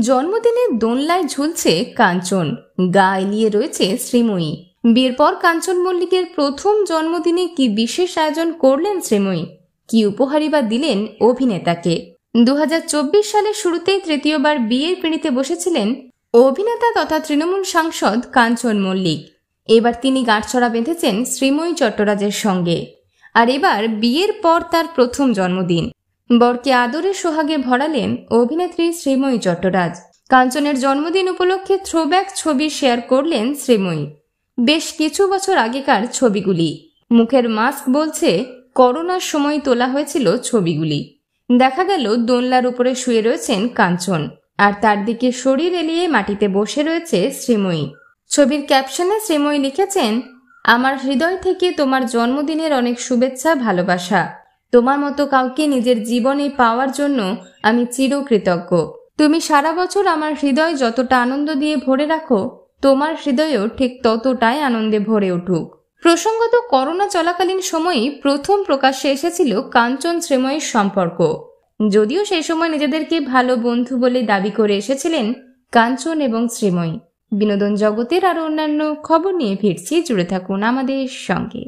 জন্মদিনে দোলনায় ঝুলছে কাঞ্চন, গা এলিয়ে রয়েছে শ্রীময়ী। বিয়ের পর কাঞ্চন মল্লিকের প্রথম জন্মদিনে কি বিশেষ আয়োজন করলেন শ্রীময়ী, কি উপহারই বা দিলেন অভিনেতাকে? 2024 সালের শুরুতেই তৃতীয়বার বিয়ের পিঁড়িতে বসেছিলেন অভিনেতা তথা তৃণমূল সাংসদ কাঞ্চন মল্লিক। এবার তিনি গাঁটছড়া বেঁধেছেন শ্রীময়ী চট্টরাজের সঙ্গে। আর এবার বিয়ের পর তার প্রথম জন্মদিন, বরকে আদরের সোহাগে ভরালেন অভিনেত্রী শ্রীময়ী চট্টরাজ। কাঞ্চনের জন্মদিন উপলক্ষে থ্রোব্যাক ছবি শেয়ার করলেন শ্রীময়ী। বেশ কিছু বছর আগেকার ছবিগুলি, মুখের মাস্ক বলছে করোনার সময় তোলা হয়েছিল ছবিগুলি। দেখা গেল দোলনার উপরে শুয়ে রয়েছেন কাঞ্চন, আর তার দিকে শরীর এলিয়ে মাটিতে বসে রয়েছে শ্রীময়ী। ছবির ক্যাপশনে শ্রীময়ী লিখেছেন, আমার হৃদয় থেকে তোমার জন্মদিনের অনেক শুভেচ্ছা, ভালোবাসা। তোমার মতো কাউকে নিজের জীবনে পাওয়ার জন্য আমি চিরকৃতজ্ঞ। তুমি সারা বছর আমার হৃদয় যতটা আনন্দ দিয়ে ভরে রাখো, তোমার হৃদয়ও ঠিক ততটাই আনন্দে ভরে উঠুক। প্রসঙ্গত, করোনা চলাকালীন সময়েই প্রথম প্রকাশ্যে এসেছিল কাঞ্চন শ্রীময়ীর সম্পর্ক। যদিও সেই সময় নিজেদেরকে ভালো বন্ধু বলে দাবি করে এসেছিলেন কাঞ্চন এবং শ্রীময়ী। বিনোদন জগতের আরো অন্যান্য খবর নিয়ে ফিরছি, জুড়ে থাকুন আমাদের সঙ্গে।